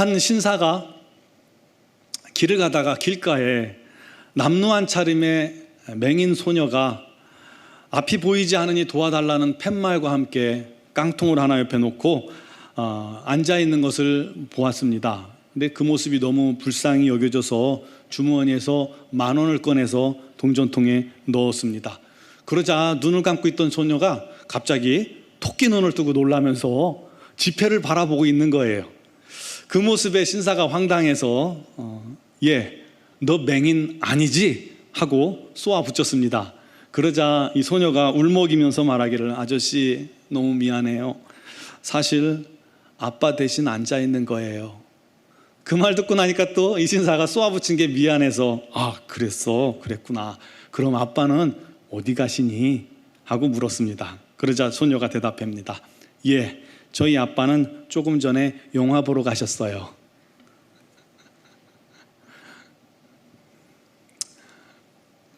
한 신사가 길을 가다가 길가에 남루 한 차림의 맹인 소녀가 앞이 보이지 않으니 도와달라는 팻말과 함께 깡통을 하나 옆에 놓고 앉아있는 것을 보았습니다. 근데 그 모습이 너무 불쌍히 여겨져서 주머니에서 10,000원을 꺼내서 동전통에 넣었습니다. 그러자 눈을 감고 있던 소녀가 갑자기 토끼 눈을 뜨고 놀라면서 지폐를 바라보고 있는 거예요. 그 모습에 신사가 황당해서 너 맹인 아니지? 하고 쏘아붙였습니다. 그러자 이 소녀가 울먹이면서 말하기를, 아저씨 너무 미안해요. 사실 아빠 대신 앉아있는 거예요. 그 말 듣고 나니까 또 이 신사가 쏘아붙인 게 미안해서, 그랬구나. 그럼 아빠는 어디 가시니? 하고 물었습니다. 그러자 소녀가 대답합니다. 저희 아빠는 조금 전에 영화 보러 가셨어요.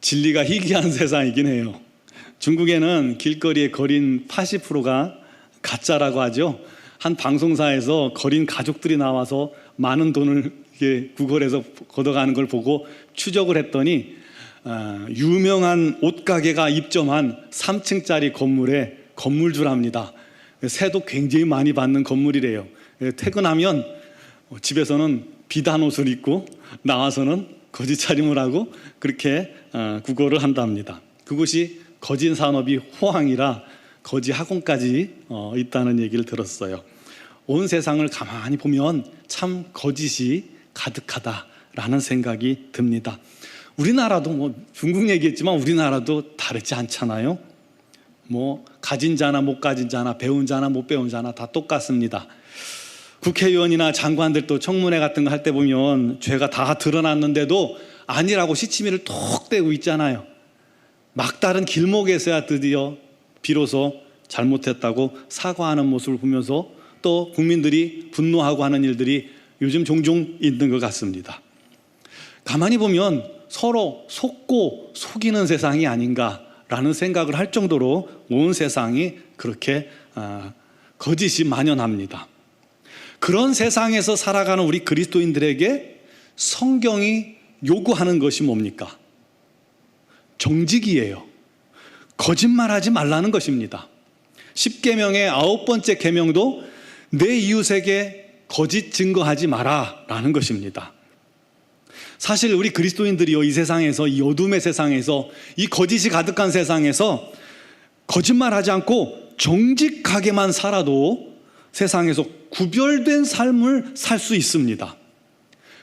진리가 희귀한 세상이긴 해요. 중국에는 길거리에 거린 80%가 가짜라고 하죠. 한 방송사에서 거린 가족들이 나와서 많은 돈을 구걸해서 걷어가는 걸 보고 추적을 했더니 유명한 옷가게가 입점한 3층짜리 건물의 건물주랍니다. 세도 굉장히 많이 받는 건물이래요. 퇴근하면 집에서는 비단 옷을 입고 나와서는 거지 차림을 하고 그렇게 구걸을 한답니다. 그곳이 거지 산업이 호황이라 거지 학원까지 있다는 얘기를 들었어요. 온 세상을 가만히 보면 참 거짓이 가득하다라는 생각이 듭니다. 우리나라도 중국 얘기했지만 우리나라도 다르지 않잖아요. 가진 자나 못 가진 자나 배운 자나 못 배운 자나 다 똑같습니다. 국회의원이나 장관들도 청문회 같은 거 할 때 보면 죄가 다 드러났는데도 아니라고 시치미를 톡 떼고 있잖아요. 막다른 길목에서야 드디어 비로소 잘못했다고 사과하는 모습을 보면서 또 국민들이 분노하고 하는 일들이 요즘 종종 있는 것 같습니다. 가만히 보면 서로 속고 속이는 세상이 아닌가라는 생각을 할 정도로 온 세상이 그렇게 거짓이 만연합니다. 그런 세상에서 살아가는 우리 그리스도인들에게 성경이 요구하는 것이 뭡니까? 정직이에요. 거짓말하지 말라는 것입니다. 10계명의 9번째 계명도 내 이웃에게 거짓 증거하지 마라 라는 것입니다. 사실 우리 그리스도인들이요, 이 세상에서, 이 어둠의 세상에서, 이 거짓이 가득한 세상에서 거짓말하지 않고 정직하게만 살아도 세상에서 구별된 삶을 살 수 있습니다.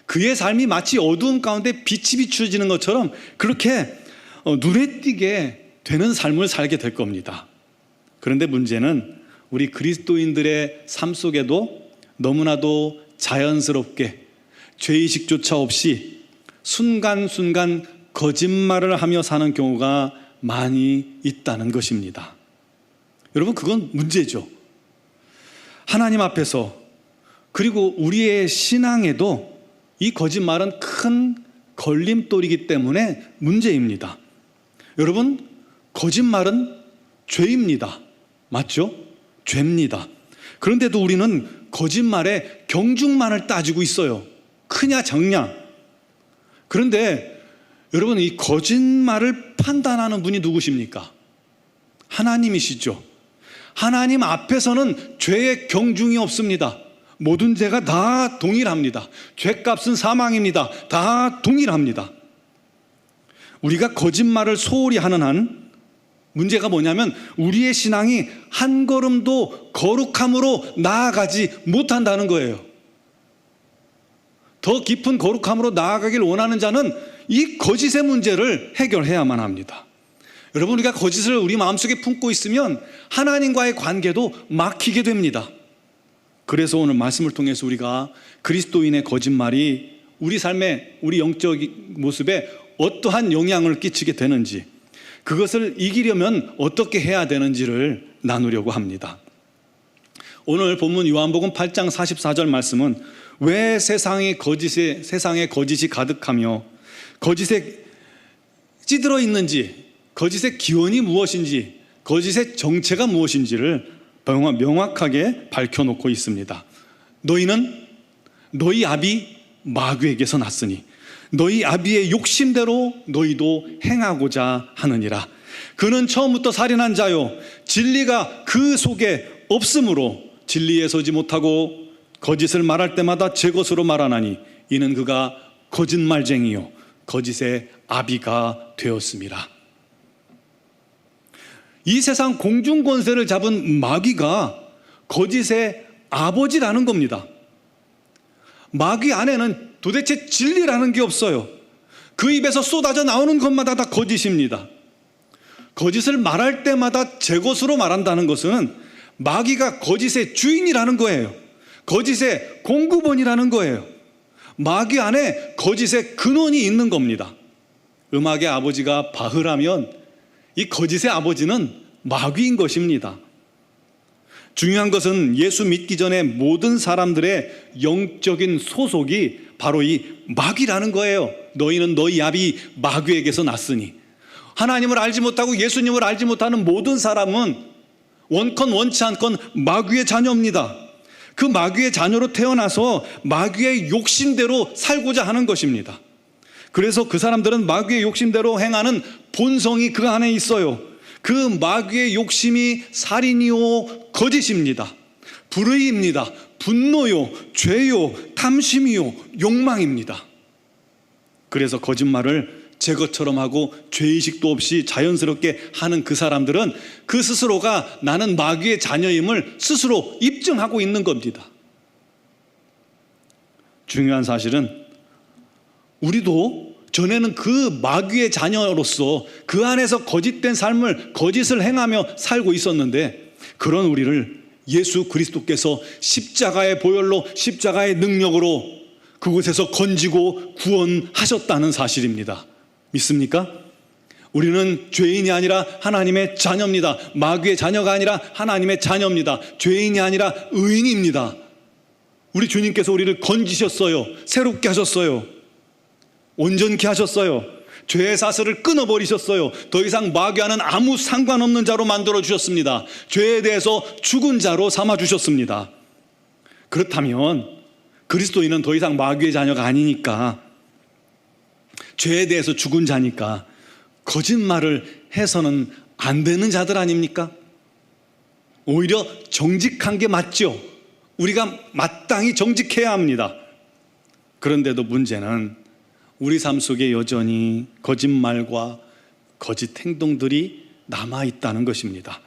그의 삶이 마치 어두운 가운데 빛이 비추어지는 것처럼 그렇게 눈에 띄게 되는 삶을 살게 될 겁니다. 그런데 문제는 우리 그리스도인들의 삶 속에도 너무나도 자연스럽게 죄의식조차 없이 순간순간 거짓말을 하며 사는 경우가 많이 있다는 것입니다. 여러분, 그건 문제죠. 하나님 앞에서 그리고 우리의 신앙에도 이 거짓말은 큰 걸림돌이기 때문에 문제입니다. 여러분, 거짓말은 죄입니다. 맞죠? 죄입니다. 그런데도 우리는 거짓말의 경중만을 따지고 있어요. 크냐 적냐. 그런데 여러분, 이 거짓말을 판단하는 분이 누구십니까? 하나님이시죠. 하나님 앞에서는 죄의 경중이 없습니다. 모든 죄가 다 동일합니다. 죄값은 사망입니다. 다 동일합니다. 우리가 거짓말을 소홀히 하는 한 문제가 뭐냐면 우리의 신앙이 한 걸음도 거룩함으로 나아가지 못한다는 거예요. 더 깊은 거룩함으로 나아가길 원하는 자는 이 거짓의 문제를 해결해야만 합니다. 여러분, 우리가 거짓을 우리 마음속에 품고 있으면 하나님과의 관계도 막히게 됩니다. 그래서 오늘 말씀을 통해서 우리가 그리스도인의 거짓말이 우리 삶에, 우리 영적 모습에 어떠한 영향을 끼치게 되는지, 그것을 이기려면 어떻게 해야 되는지를 나누려고 합니다. 오늘 본문 요한복음 8장 44절 말씀은 왜 세상에 거짓이 가득하며 거짓에 찌들어 있는지, 거짓의 기원이 무엇인지, 거짓의 정체가 무엇인지를 명확하게 밝혀놓고 있습니다. 너희는 너희 아비 마귀에게서 났으니 너희 아비의 욕심대로 너희도 행하고자 하느니라. 그는 처음부터 살인한 자요 진리가 그 속에 없으므로 진리에 서지 못하고 거짓을 말할 때마다 제 것으로 말하나니 이는 그가 거짓말쟁이요 거짓의 아비가 되었습니다. 이 세상 공중권세를 잡은 마귀가 거짓의 아버지라는 겁니다. 마귀 안에는 도대체 진리라는 게 없어요. 그 입에서 쏟아져 나오는 것마다 다 거짓입니다. 거짓을 말할 때마다 제 것으로 말한다는 것은 마귀가 거짓의 주인이라는 거예요. 거짓의 공급원이라는 거예요. 마귀 안에 거짓의 근원이 있는 겁니다. 음악의 아버지가 바흐라면 이 거짓의 아버지는 마귀인 것입니다. 중요한 것은 예수 믿기 전에 모든 사람들의 영적인 소속이 바로 이 마귀라는 거예요. 너희는 너희 아비 마귀에게서 났으니. 하나님을 알지 못하고 예수님을 알지 못하는 모든 사람은 원컨 원치 않건 마귀의 자녀입니다. 그 마귀의 자녀로 태어나서 마귀의 욕심대로 살고자 하는 것입니다. 그래서 그 사람들은 마귀의 욕심대로 행하는 본성이 그 안에 있어요. 그 마귀의 욕심이 살인이요 거짓입니다. 불의입니다. 분노요 죄요 탐심이요 욕망입니다. 그래서 거짓말을 제 것처럼 하고 죄의식도 없이 자연스럽게 하는 그 사람들은 그 스스로가 나는 마귀의 자녀임을 스스로 입증하고 있는 겁니다. 중요한 사실은 우리도 전에는 그 마귀의 자녀로서 그 안에서 거짓된 삶을 거짓을 행하며 살고 있었는데 그런 우리를 예수 그리스도께서 십자가의 보혈로 십자가의 능력으로 그곳에서 건지고 구원하셨다는 사실입니다. 믿습니까? 우리는 죄인이 아니라 하나님의 자녀입니다. 마귀의 자녀가 아니라 하나님의 자녀입니다. 죄인이 아니라 의인입니다. 우리 주님께서 우리를 건지셨어요. 새롭게 하셨어요. 온전케 하셨어요. 죄의 사슬을 끊어버리셨어요. 더 이상 마귀와는 아무 상관없는 자로 만들어 주셨습니다. 죄에 대해서 죽은 자로 삼아 주셨습니다. 그렇다면 그리스도인은 더 이상 마귀의 자녀가 아니니까, 죄에 대해서 죽은 자니까 거짓말을 해서는 안 되는 자들 아닙니까? 오히려 정직한 게 맞죠. 우리가 마땅히 정직해야 합니다. 그런데도 문제는 우리 삶 속에 여전히 거짓말과 거짓 행동들이 남아있다는 것입니다.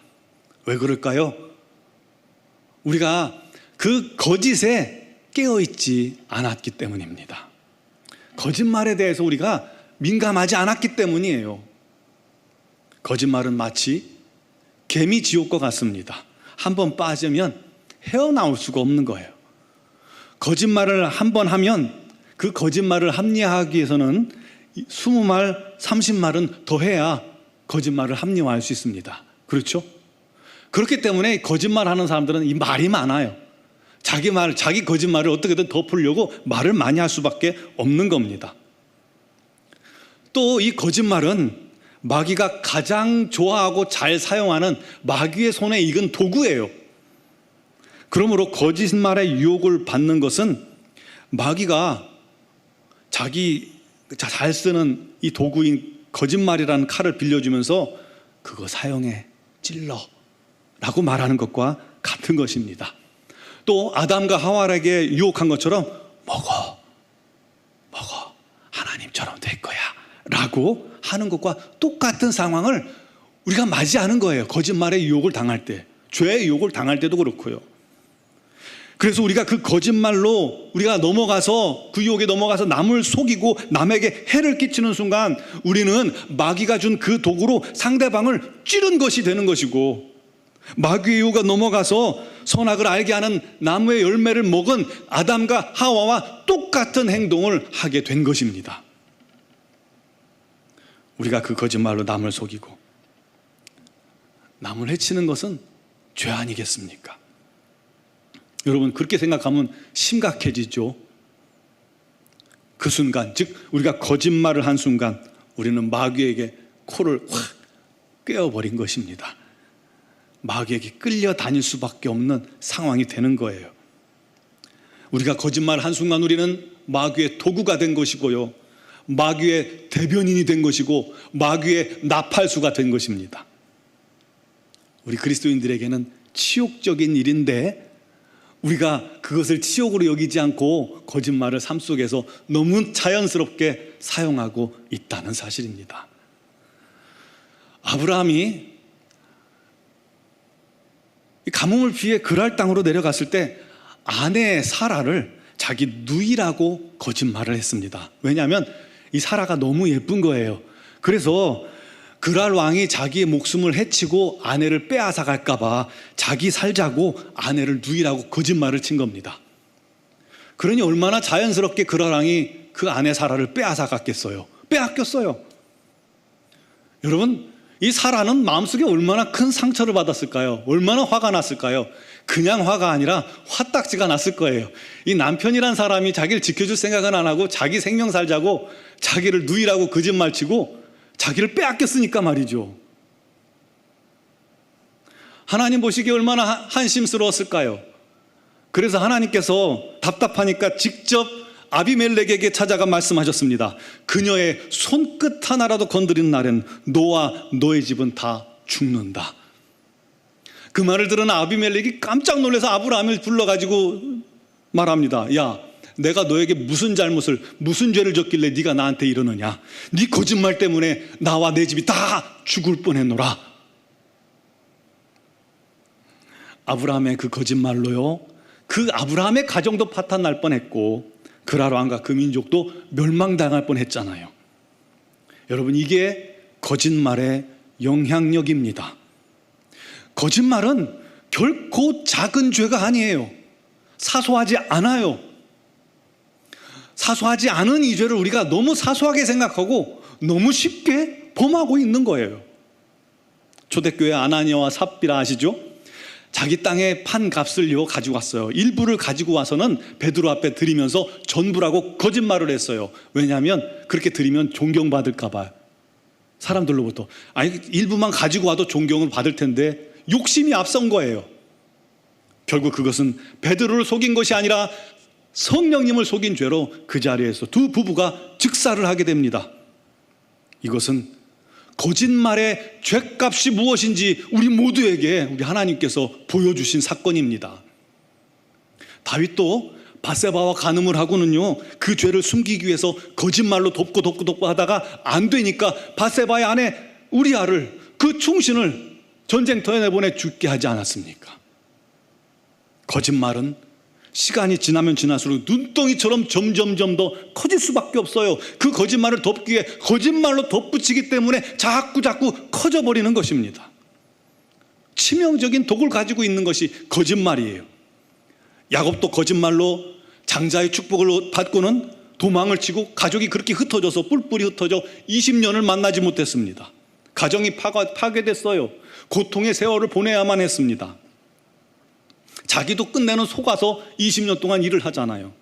왜 그럴까요? 우리가 그 거짓에 깨어있지 않았기 때문입니다. 거짓말에 대해서 우리가 민감하지 않았기 때문이에요. 거짓말은 마치 개미 지옥과 같습니다. 한번 빠지면 헤어나올 수가 없는 거예요. 거짓말을 한번 하면 그 거짓말을 합리화하기 위해서는 20말, 30말은 더 해야 거짓말을 합리화할 수 있습니다. 그렇죠? 그렇기 때문에 거짓말하는 사람들은 이 말이 많아요. 자기 거짓말을 어떻게든 덮으려고 말을 많이 할 수밖에 없는 겁니다. 또 이 거짓말은 마귀가 가장 좋아하고 잘 사용하는 마귀의 손에 익은 도구예요. 그러므로 거짓말의 유혹을 받는 것은 마귀가 자기 잘 쓰는 이 도구인 거짓말이라는 칼을 빌려주면서 그거 사용해 찔러 라고 말하는 것과 같은 것입니다. 또 아담과 하와에게 유혹한 것처럼 먹어 하나님처럼 될 거야 라고 하는 것과 똑같은 상황을 우리가 맞이하는 거예요. 거짓말의 유혹을 당할 때, 죄의 유혹을 당할 때도 그렇고요. 그래서 우리가 그 거짓말로 우리가 넘어가서, 그 유혹에 넘어가서 남을 속이고 남에게 해를 끼치는 순간 우리는 마귀가 준 그 도구로 상대방을 찌른 것이 되는 것이고, 마귀의 유혹에 넘어가서 선악을 알게 하는 나무의 열매를 먹은 아담과 하와와 똑같은 행동을 하게 된 것입니다. 우리가 그 거짓말로 남을 속이고 남을 해치는 것은 죄 아니겠습니까? 여러분, 그렇게 생각하면 심각해지죠. 그 순간, 즉 우리가 거짓말을 한 순간 우리는 마귀에게 코를 확 꿰어버린 것입니다. 마귀에게 끌려다닐 수밖에 없는 상황이 되는 거예요. 우리가 거짓말 한순간 우리는 마귀의 도구가 된 것이고요, 마귀의 대변인이 된 것이고 마귀의 나팔수가 된 것입니다. 우리 그리스도인들에게는 치욕적인 일인데 우리가 그것을 치욕으로 여기지 않고 거짓말을 삶 속에서 너무 자연스럽게 사용하고 있다는 사실입니다. 아브라함이 가뭄을 피해 그랄 땅으로 내려갔을 때 아내 사라를 자기 누이라고 거짓말을 했습니다. 왜냐하면 이 사라가 너무 예쁜 거예요. 그래서 그랄 왕이 자기의 목숨을 해치고 아내를 빼앗아 갈까 봐 자기 살자고 아내를 누이라고 거짓말을 친 겁니다. 그러니 얼마나 자연스럽게 그랄 왕이 그 아내 사라를 빼앗아 갔겠어요. 빼앗겼어요. 여러분, 이 사라는 마음속에 얼마나 큰 상처를 받았을까요? 얼마나 화가 났을까요? 그냥 화가 아니라 화딱지가 났을 거예요. 이 남편이란 사람이 자기를 지켜줄 생각은 안 하고 자기 생명 살자고 자기를 누이라고 거짓말치고 자기를 빼앗겼으니까 말이죠. 하나님 보시기에 얼마나 한심스러웠을까요? 그래서 하나님께서 답답하니까 직접 아비멜렉에게 찾아가 말씀하셨습니다. 그녀의 손끝 하나라도 건드리는 날엔 너와 너의 집은 다 죽는다. 그 말을 들은 아비멜렉이 깜짝 놀라서 아브라함을 불러가지고 말합니다. 야, 내가 너에게 무슨 잘못을, 무슨 죄를 졌길래 네가 나한테 이러느냐? 네 거짓말 때문에 나와 내 집이 다 죽을 뻔했노라. 아브라함의 그 거짓말로요, 그 아브라함의 가정도 파탄 날 뻔했고 그랄 왕과 그 민족도 멸망당할 뻔했잖아요. 여러분, 이게 거짓말의 영향력입니다. 거짓말은 결코 작은 죄가 아니에요. 사소하지 않아요. 사소하지 않은 이 죄를 우리가 너무 사소하게 생각하고 너무 쉽게 범하고 있는 거예요. 초대교회 아나니아와 삽비라 아시죠? 자기 땅에 판 값을요 가지고 왔어요. 일부를 가지고 와서는 베드로 앞에 드리면서 전부라고 거짓말을 했어요. 왜냐하면 그렇게 드리면 존경받을까 봐요. 사람들로부터. 아니, 일부만 가지고 와도 존경을 받을 텐데 욕심이 앞선 거예요. 결국 그것은 베드로를 속인 것이 아니라 성령님을 속인 죄로 그 자리에서 두 부부가 즉사를 하게 됩니다. 이것은 거짓말의 죗값이 무엇인지 우리 모두에게 우리 하나님께서 보여주신 사건입니다. 다윗도 밧세바와 간음을 하고는요, 그 죄를 숨기기 위해서 거짓말로 덮고 하다가 안 되니까 밧세바의 아내 우리아를, 그 충신을 전쟁터에 내보내 죽게 하지 않았습니까? 거짓말은 시간이 지나면 지날수록 눈덩이처럼 점점 더 커질 수밖에 없어요. 그 거짓말을 덮기 위해 거짓말로 덧붙이기 때문에 자꾸 커져버리는 것입니다. 치명적인 독을 가지고 있는 것이 거짓말이에요. 야곱도 거짓말로 장자의 축복을 받고는 도망을 치고 가족이 그렇게 흩어져서 뿔뿔이 흩어져 20년을 만나지 못했습니다. 가정이 파괴됐어요. 고통의 세월을 보내야만 했습니다. 자기도 끝내는 속아서 20년 동안 일을 하잖아요.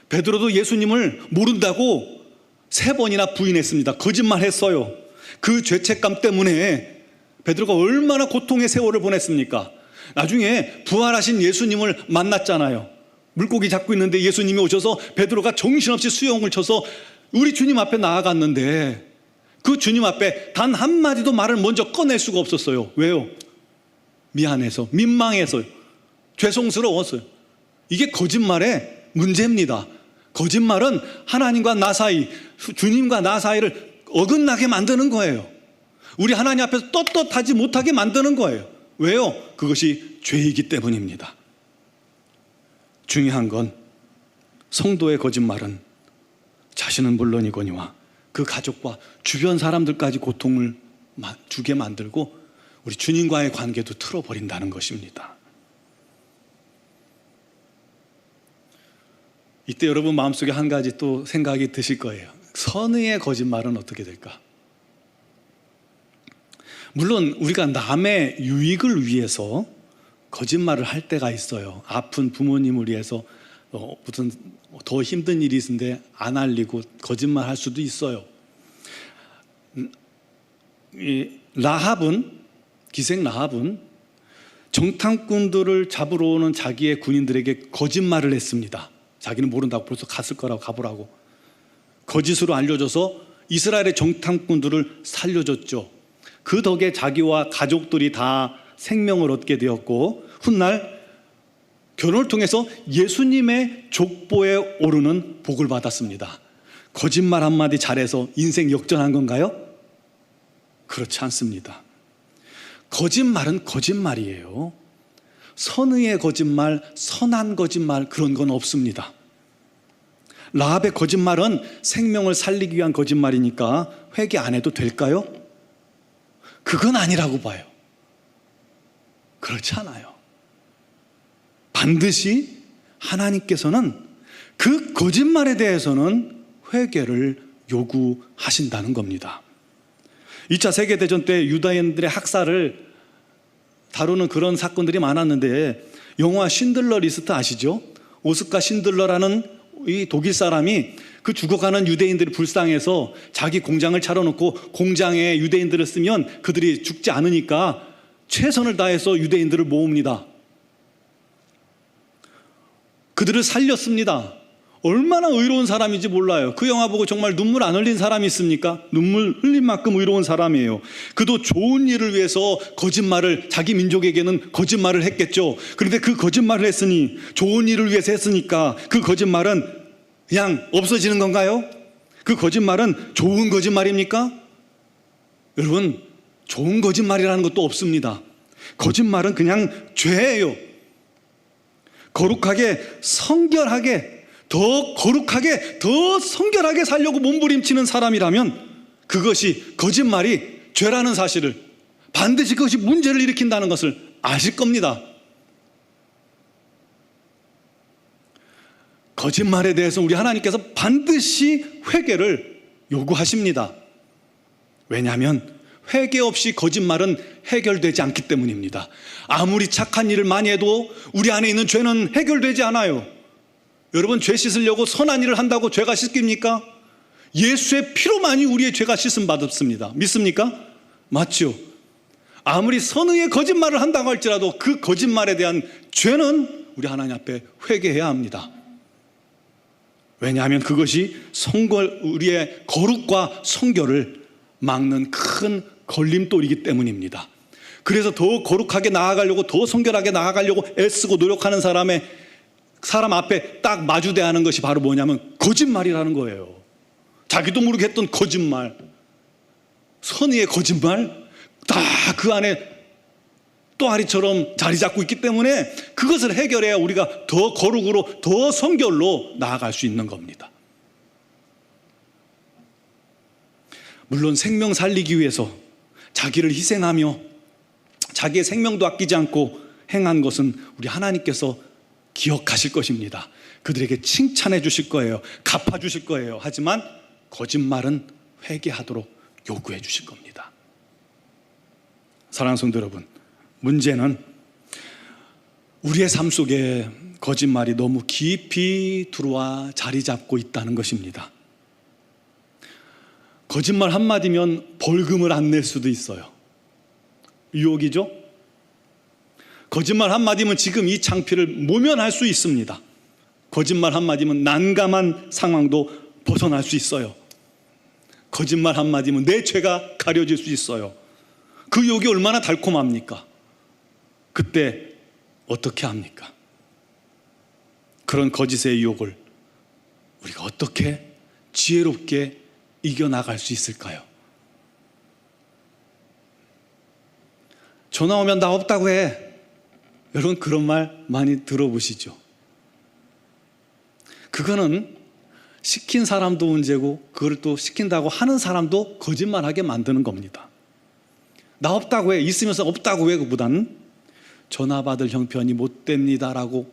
베드로도 예수님을 모른다고 3번이나 부인했습니다. 거짓말했어요. 그 죄책감 때문에 베드로가 얼마나 고통의 세월을 보냈습니까? 나중에 부활하신 예수님을 만났잖아요. 물고기 잡고 있는데 예수님이 오셔서 베드로가 정신없이 수영을 쳐서 우리 주님 앞에 나아갔는데 그 주님 앞에 단 한마디도 말을 먼저 꺼낼 수가 없었어요. 왜요? 미안해서, 민망해서요. 죄송스러웠어요. 이게 거짓말의 문제입니다. 거짓말은 하나님과 나 사이, 주님과 나 사이를 어긋나게 만드는 거예요. 우리 하나님 앞에서 떳떳하지 못하게 만드는 거예요. 왜요? 그것이 죄이기 때문입니다. 중요한 건 성도의 거짓말은 자신은 물론이거니와 그 가족과 주변 사람들까지 고통을 주게 만들고 우리 주님과의 관계도 틀어버린다는 것입니다. 이때 여러분 마음속에 한 가지 또 생각이 드실 거예요. 선의의 거짓말은 어떻게 될까? 물론 우리가 남의 유익을 위해서 거짓말을 할 때가 있어요. 아픈 부모님을 위해서 무슨 더 힘든 일이 있는데 안 알리고 거짓말 할 수도 있어요. 이 기생 라합은 정탐꾼들을 잡으러 오는 자기의 군인들에게 거짓말을 했습니다. 자기는 모른다고, 벌써 갔을 거라고, 가보라고. 거짓으로 알려줘서 이스라엘의 정탐꾼들을 살려줬죠. 그 덕에 자기와 가족들이 다 생명을 얻게 되었고, 훗날 결혼을 통해서 예수님의 족보에 오르는 복을 받았습니다. 거짓말 한마디 잘해서 인생 역전한 건가요? 그렇지 않습니다. 거짓말은 거짓말이에요. 선의의 거짓말, 선한 거짓말, 그런 건 없습니다. 라합의 거짓말은 생명을 살리기 위한 거짓말이니까 회개 안 해도 될까요? 그건 아니라고 봐요. 그렇지 않아요. 반드시 하나님께서는 그 거짓말에 대해서는 회개를 요구하신다는 겁니다. 2차 세계대전 때 유다인들의 학살을 다루는 그런 사건들이 많았는데, 영화 신들러 리스트 아시죠? 오스카 신들러라는 이 독일 사람이 그 죽어가는 유대인들이 불쌍해서 자기 공장을 차려놓고 공장에 유대인들을 쓰면 그들이 죽지 않으니까 최선을 다해서 유대인들을 모읍니다. 그들을 살렸습니다. 얼마나 의로운 사람인지 몰라요. 그 영화 보고 정말 눈물 안 흘린 사람이 있습니까? 눈물 흘린 만큼 의로운 사람이에요. 그도 좋은 일을 위해서 거짓말을, 자기 민족에게는 거짓말을 했겠죠. 그런데 그 거짓말을 했으니, 좋은 일을 위해서 했으니까 그 거짓말은 그냥 없어지는 건가요? 그 거짓말은 좋은 거짓말입니까? 여러분, 좋은 거짓말이라는 것도 없습니다. 거짓말은 그냥 죄예요. 거룩하게, 성결하게, 더 거룩하게, 더 성결하게 살려고 몸부림치는 사람이라면 그것이, 거짓말이 죄라는 사실을, 반드시 그것이 문제를 일으킨다는 것을 아실 겁니다. 거짓말에 대해서 우리 하나님께서 반드시 회개를 요구하십니다. 왜냐하면 회개 없이 거짓말은 해결되지 않기 때문입니다. 아무리 착한 일을 많이 해도 우리 안에 있는 죄는 해결되지 않아요. 여러분, 죄 씻으려고 선한 일을 한다고 죄가 씻깁니까? 예수의 피로만이 우리의 죄가 씻음 받습니다. 믿습니까? 맞죠? 아무리 선의의 거짓말을 한다고 할지라도 그 거짓말에 대한 죄는 우리 하나님 앞에 회개해야 합니다. 왜냐하면 그것이 우리의 거룩과 성결을 막는 큰 걸림돌이기 때문입니다. 그래서 더 거룩하게 나아가려고, 더 성결하게 나아가려고 애쓰고 노력하는 사람 앞에 딱 마주대하는 것이 바로 뭐냐면 거짓말이라는 거예요. 자기도 모르게 했던 거짓말, 선의의 거짓말, 다 그 안에 또아리처럼 자리 잡고 있기 때문에 그것을 해결해야 우리가 더 거룩으로, 더 성결로 나아갈 수 있는 겁니다. 물론 생명 살리기 위해서 자기를 희생하며 자기의 생명도 아끼지 않고 행한 것은 우리 하나님께서 기억하실 것입니다. 그들에게 칭찬해 주실 거예요. 갚아 주실 거예요. 하지만 거짓말은 회개하도록 요구해 주실 겁니다. 사랑하는 성도 여러분, 문제는 우리의 삶 속에 거짓말이 너무 깊이 들어와 자리 잡고 있다는 것입니다. 거짓말 한마디면 벌금을 안 낼 수도 있어요. 유혹이죠? 거짓말 한마디면 지금 이 창피를 모면할 수 있습니다. 거짓말 한마디면 난감한 상황도 벗어날 수 있어요. 거짓말 한마디면 내 죄가 가려질 수 있어요. 그 유혹이 얼마나 달콤합니까? 그때 어떻게 합니까? 그런 거짓의 유혹을 우리가 어떻게 지혜롭게 이겨나갈 수 있을까요? 전화 오면 나 없다고 해. 여러분, 그런 말 많이 들어보시죠? 그거는 시킨 사람도 문제고, 그걸 또 시킨다고 하는 사람도 거짓말하게 만드는 겁니다. 나 없다고 해. 있으면서 없다고 해. 그보다는 전화 받을 형편이 못 됩니다 라고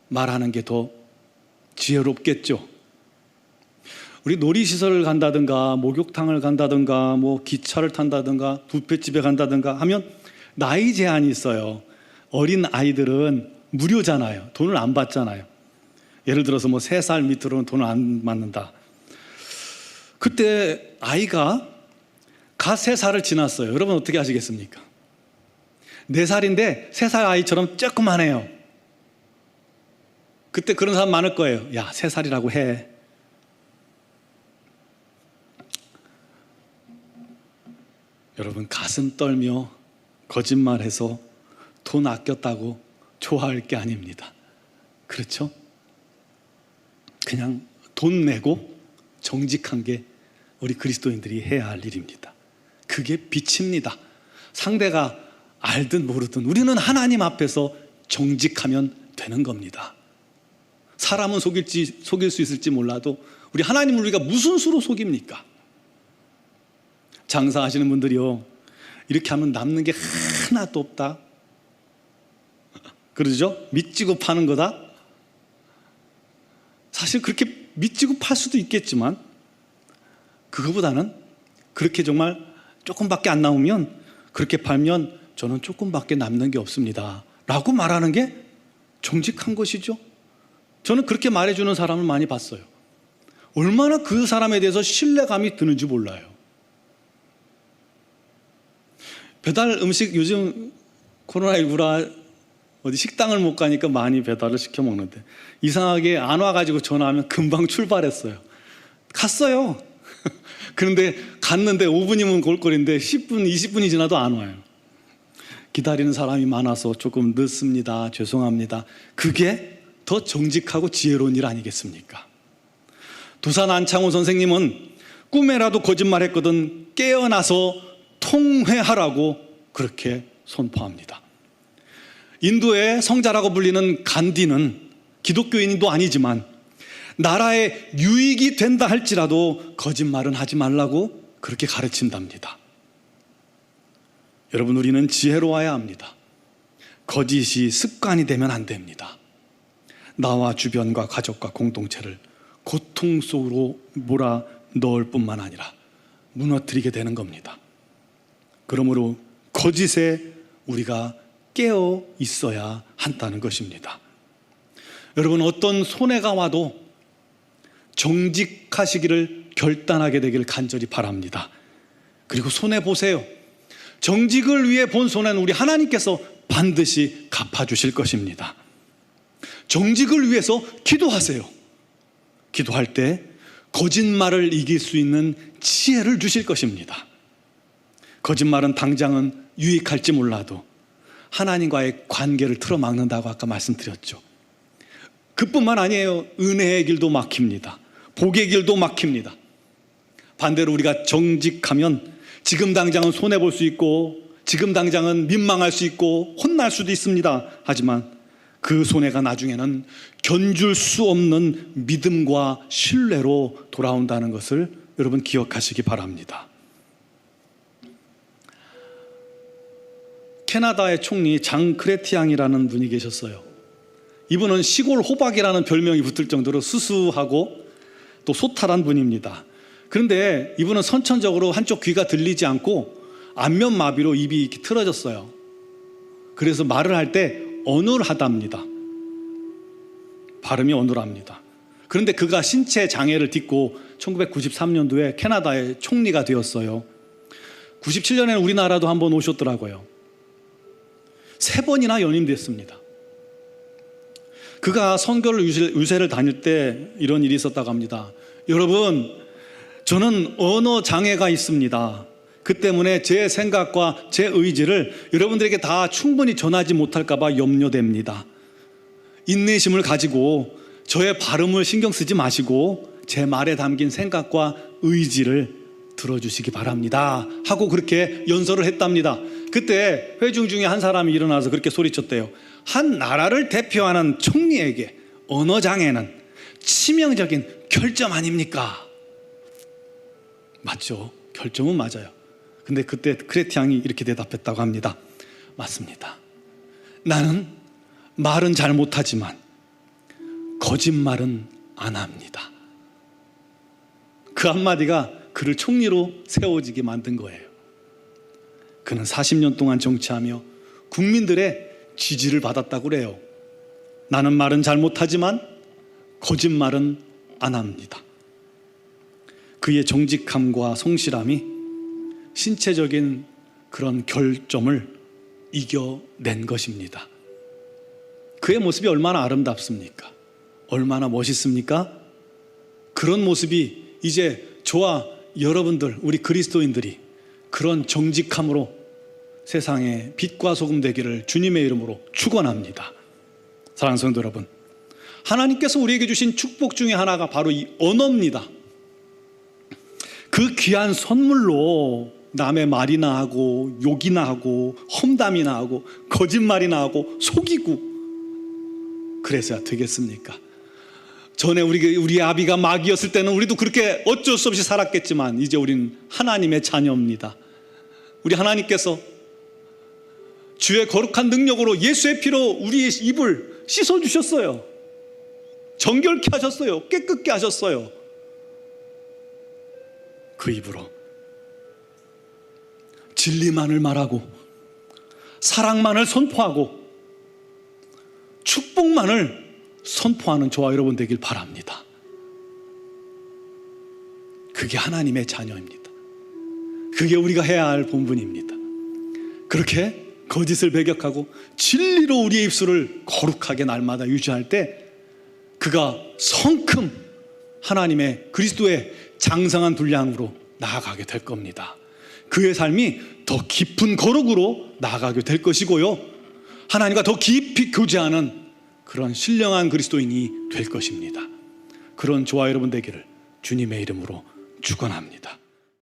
말하는 게 더 지혜롭겠죠. 우리 놀이시설을 간다든가 목욕탕을 간다든가 뭐 기차를 탄다든가 뷔페집에 간다든가 하면 나이 제한이 있어요. 어린 아이들은 무료잖아요. 돈을 안 받잖아요. 예를 들어서 뭐 3살 밑으로는 돈을 안 받는다. 그때 아이가 갓 3살을 지났어요. 여러분 어떻게 하시겠습니까? 4살인데 3살 아이처럼 조그만해요. 그때 그런 사람 많을 거예요. 야, 3살이라고 해. 여러분, 가슴 떨며 거짓말해서 돈 아꼈다고 좋아할 게 아닙니다. 그렇죠? 그냥 돈 내고 정직한 게 우리 그리스도인들이 해야 할 일입니다. 그게 빛입니다. 상대가 알든 모르든 우리는 하나님 앞에서 정직하면 되는 겁니다. 사람은 속일 수 있을지 몰라도 우리 하나님을 우리가 무슨 수로 속입니까? 장사하시는 분들이요, 이렇게 하면 남는 게 하나도 없다 그러죠? 믿지고 파는 거다. 사실 그렇게 믿지고 팔 수도 있겠지만 그거보다는 그렇게 정말 조금밖에 안 나오면 그렇게 팔면 저는 조금밖에 남는 게 없습니다 라고 말하는 게 정직한 것이죠. 저는 그렇게 말해주는 사람을 많이 봤어요. 얼마나 그 사람에 대해서 신뢰감이 드는지 몰라요. 배달 음식, 요즘 코로나19라 어디 식당을 못 가니까 많이 배달을 시켜 먹는데 이상하게 안 와가지고 전화하면 금방 출발했어요. 갔어요. 그런데 갔는데 5분이면 올 거리인데 10분, 20분이 지나도 안 와요. 기다리는 사람이 많아서 조금 늦습니다, 죄송합니다. 그게 더 정직하고 지혜로운 일 아니겠습니까? 두산 안창호 선생님은 꿈에라도 거짓말했거든 깨어나서 통회하라고 그렇게 선포합니다. 인도의 성자라고 불리는 간디는 기독교인도 아니지만 나라에 유익이 된다 할지라도 거짓말은 하지 말라고 그렇게 가르친답니다. 여러분, 우리는 지혜로워야 합니다. 거짓이 습관이 되면 안 됩니다. 나와 주변과 가족과 공동체를 고통 속으로 몰아 넣을 뿐만 아니라 무너뜨리게 되는 겁니다. 그러므로 거짓에 우리가 깨어 있어야 한다는 것입니다. 여러분, 어떤 손해가 와도 정직하시기를 결단하게 되기를 간절히 바랍니다. 그리고 손해 보세요. 정직을 위해 본 손해는 우리 하나님께서 반드시 갚아주실 것입니다. 정직을 위해서 기도하세요. 기도할 때 거짓말을 이길 수 있는 지혜를 주실 것입니다. 거짓말은 당장은 유익할지 몰라도 하나님과의 관계를 틀어막는다고 아까 말씀드렸죠. 그뿐만 아니에요. 은혜의 길도 막힙니다. 복의 길도 막힙니다. 반대로 우리가 정직하면 지금 당장은 손해볼 수 있고 지금 당장은 민망할 수 있고 혼날 수도 있습니다. 하지만 그 손해가 나중에는 견줄 수 없는 믿음과 신뢰로 돌아온다는 것을 여러분 기억하시기 바랍니다. 캐나다의 총리 장 크레티앙이라는 분이 계셨어요. 이분은 시골 호박이라는 별명이 붙을 정도로 수수하고 또 소탈한 분입니다. 그런데 이분은 선천적으로 한쪽 귀가 들리지 않고 안면마비로 입이 이렇게 틀어졌어요. 그래서 말을 할 때 어눌하답니다. 발음이 어눌합니다. 그런데 그가 신체 장애를 딛고 1993년도에 캐나다의 총리가 되었어요. 97년에는 우리나라도 한번 오셨더라고요. 3번이나 연임됐습니다. 그가 선교를 유세를 다닐 때 이런 일이 있었다고 합니다. 여러분, 저는 언어 장애가 있습니다. 그 때문에 제 생각과 제 의지를 여러분들에게 다 충분히 전하지 못할까 봐 염려됩니다. 인내심을 가지고 저의 발음을 신경 쓰지 마시고 제 말에 담긴 생각과 의지를 들어주시기 바랍니다 하고 그렇게 연설을 했답니다. 그때 회중 중에 한 사람이 일어나서 그렇게 소리쳤대요. 한 나라를 대표하는 총리에게 언어장애는 치명적인 결점 아닙니까? 맞죠. 결점은 맞아요. 근데 그때 크레티앙이 이렇게 대답했다고 합니다. 맞습니다. 나는 말은 잘 못하지만 거짓말은 안 합니다. 그 한마디가 그를 총리로 세워지게 만든 거예요. 그는 40년 동안 정치하며 국민들의 지지를 받았다고 그래요. 나는 말은 잘 못하지만 거짓말은 안 합니다. 그의 정직함과 성실함이 신체적인 그런 결점을 이겨낸 것입니다. 그의 모습이 얼마나 아름답습니까? 얼마나 멋있습니까? 그런 모습이 이제 저와 여러분들, 우리 그리스도인들이 그런 정직함으로 세상에 빛과 소금 되기를 주님의 이름으로 축원합니다. 사랑하는 성도 여러분, 하나님께서 우리에게 주신 축복 중에 하나가 바로 이 언어입니다. 그 귀한 선물로 남의 말이나 하고 욕이나 하고 험담이나 하고 거짓말이나 하고 속이고 그래서야 되겠습니까? 전에 우리 아비가 마귀였을 때는 우리도 그렇게 어쩔 수 없이 살았겠지만 이제 우린 하나님의 자녀입니다. 우리 하나님께서 주의 거룩한 능력으로 예수의 피로 우리의 입을 씻어주셨어요. 정결케 하셨어요. 깨끗게 하셨어요. 그 입으로 진리만을 말하고 사랑만을 선포하고 축복만을 선포하는 저와 여러분 되길 바랍니다. 그게 하나님의 자녀입니다. 그게 우리가 해야 할 본분입니다. 그렇게 거짓을 배격하고 진리로 우리의 입술을 거룩하게 날마다 유지할 때 그가 성큼 하나님의 그리스도의 장성한 분량으로 나아가게 될 겁니다. 그의 삶이 더 깊은 거룩으로 나아가게 될 것이고요, 하나님과 더 깊이 교제하는 그런 신령한 그리스도인이 될 것입니다. 그런 저와 여러분 되기를 주님의 이름으로 축원합니다.